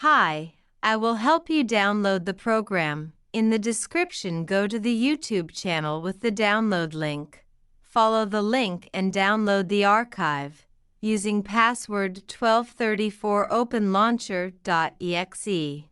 Hi, I will help you download the program. In the description, go to the YouTube channel with the download link. Follow the link and download the archive using password 1234openlauncher.exe.